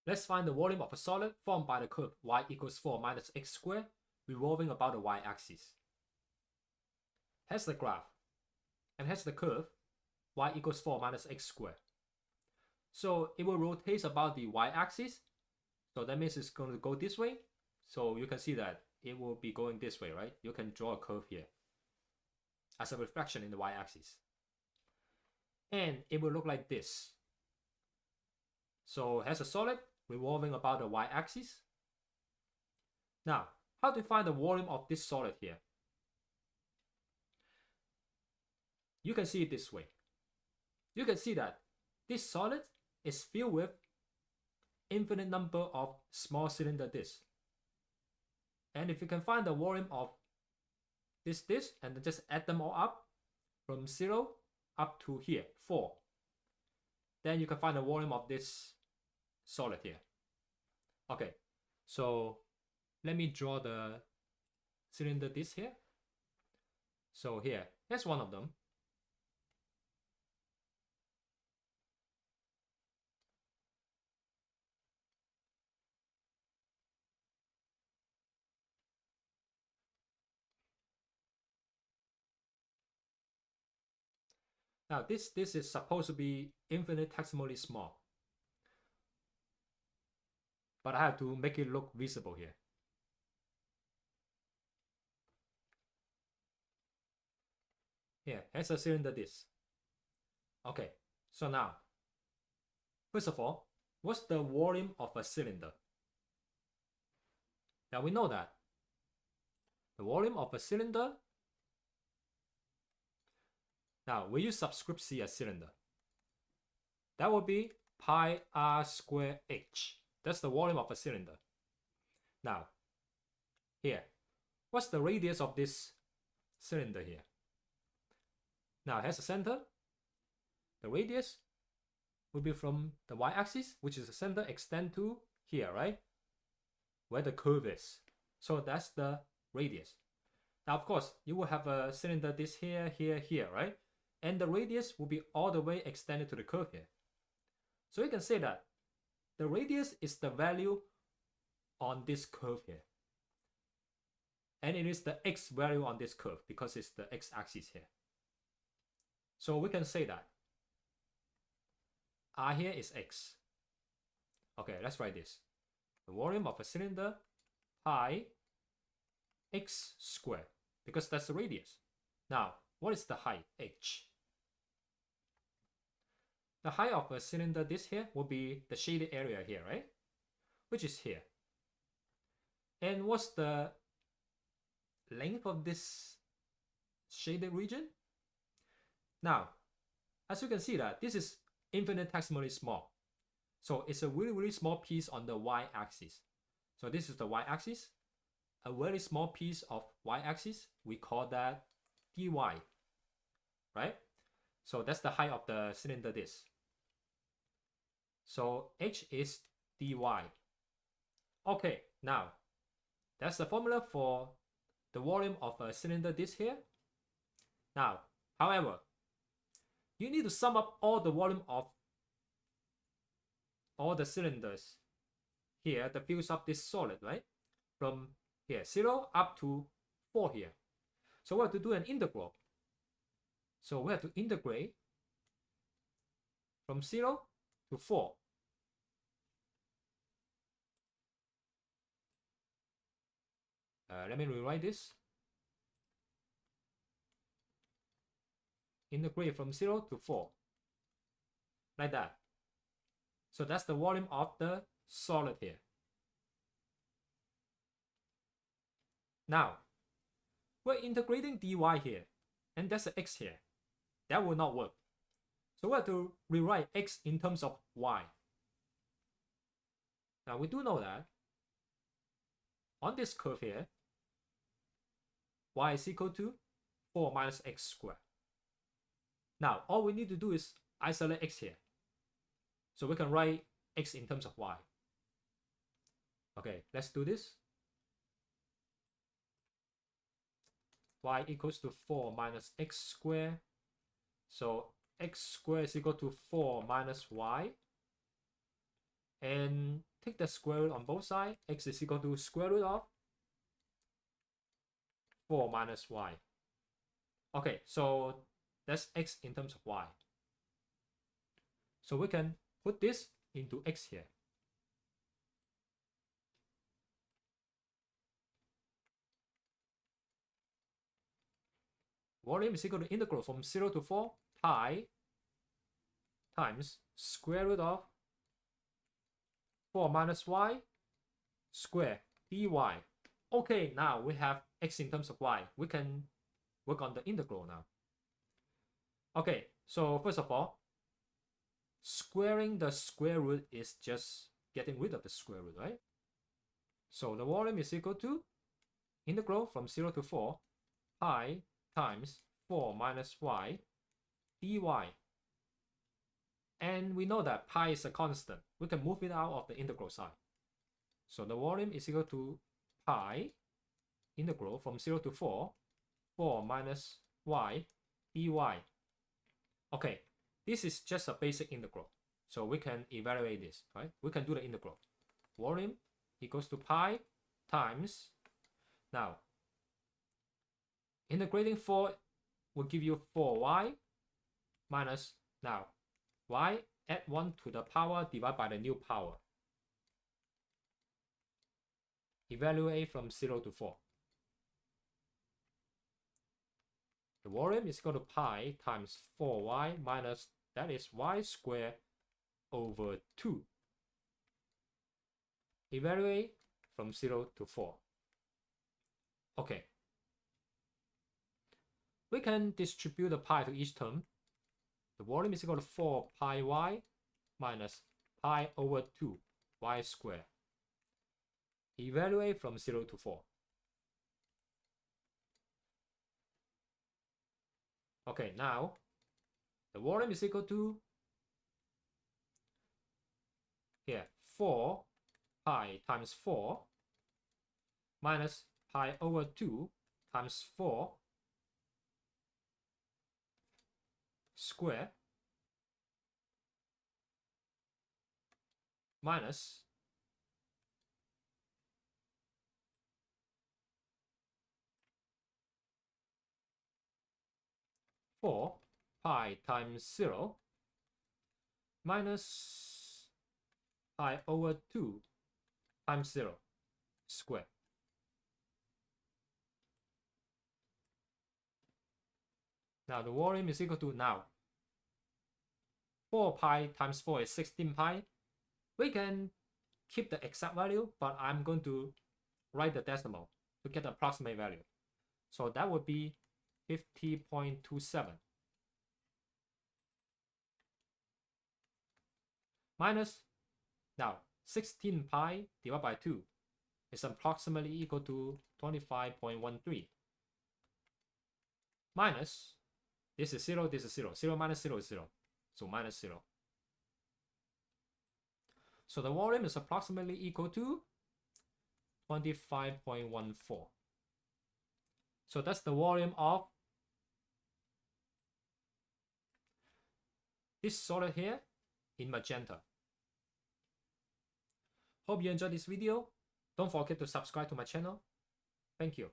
Let's find the volume of a solid formed by the curve y equals 4 minus x squared revolving about the y-axis. Here's the graph, and here's the curve y equals 4 minus x squared. So it will rotate about the y-axis, so that means it's going to go this way. So you can see that it will be going this way, right? You can draw a curve here as a reflection in the y-axis. And it will look like this. So here's a solid revolving about the y-axis. Now, how to find the volume of this solid here? You can see it this way. You can see that this solid is filled with infinite number of small cylinder discs. And if you can find the volume of this disc and just add them all up from 0 up to here, 4, then you can find the volume of this solid here. Okay, so let me draw the cylinder disc here. So here, here's one of them. Now this is supposed to be infinitesimally small, but I have to make it look visible here. Here's a cylinder disc. Okay, so now, first of all, what's the volume of a cylinder? Now we know that the volume of a cylinder, now when you subscript C a cylinder, that will be pi r squared h. That's the volume of a cylinder. Now, here, what's the radius of this cylinder here? Now, here's the center. The radius will be from the y-axis, which is the center, extend to here, right? Where the curve is. So that's the radius. Now, of course, you will have a cylinder disc here, here, here, right? And the radius will be all the way extended to the curve here. So you can say that the radius is the value on this curve here. And it is the x value on this curve because it's the x-axis here. So we can say that R here is x. Okay, let's write this. The volume of a cylinder pi x squared, because that's the radius. Now, what is the height? H. The height of a cylinder disc here will be the shaded area here, right? Which is here. And what's the length of this shaded region? Now, as you can see that this is infinitesimally small. So it's a really, really small piece on the y-axis. So this is the y-axis. A very small piece of y-axis, we call that dy, right? So that's the height of the cylinder disc. So h is dy. Okay, now that's the formula for the volume of a cylinder disc here. Now, however, you need to sum up all the volume of all the cylinders here that fills up this solid, right? From here, 0 up to 4 here. So we have to do an integral. So we have to integrate from 0 to 4. Let me rewrite this. Integrate from 0 to 4. Like that. So that's the volume of the solid here. Now, we're integrating dy here, and that's the x here. That will not work. So we have to rewrite x in terms of y. Now we do know that on this curve here, y is equal to 4 minus x squared. Now, all we need to do is isolate x here. So we can write x in terms of y. Okay, let's do this. Y equals to 4 minus x squared. So x squared is equal to 4 minus y. and take the square root on both sides. X is equal to square root of 4 minus y. Okay, so that's x in terms of y. So we can put this into x here. Volume is equal to integral from 0 to 4 pi times square root of 4 minus y square dy. Okay, now we have x in terms of y. We can work on the integral now. Okay, so first of all, squaring the square root is just getting rid of the square root, right? So the volume is equal to integral from 0 to 4 pi times 4 minus y dy. And we know that pi is a constant. We can move it out of the integral side. So the volume is equal to pi integral from 0 to 4 minus y dy. Okay, this is just a basic integral. So we can evaluate this, right? We can do the integral. Volume equals to pi times, now, integrating 4 will give you 4y minus, now, y add 1 to the power divided by the new power. Evaluate from 0 to 4. The volume is equal to pi times 4y minus, that is y squared over 2. Evaluate from 0 to 4. Okay. We can distribute the pi to each term. The volume is equal to 4 pi y minus pi over 2 y squared. Evaluate from 0 to 4. Okay, now the volume is equal to, here, 4 pi times 4 minus pi over 2 times 4 square minus 4 pi times 0 minus pi over 2 times 0 square. Now the volume is equal to, now 4 pi times 4 is 16 pi. We can keep the exact value, but I'm going to write the decimal to get the approximate value. So that would be 50.27 minus, now 16 pi divided by 2 is approximately equal to 25.13 minus, this is 0, this is 0. 0 minus 0 is 0. So minus 0. So the volume is approximately equal to 25.14. So that's the volume of this solid here in magenta. Hope you enjoyed this video. Don't forget to subscribe to my channel. Thank you.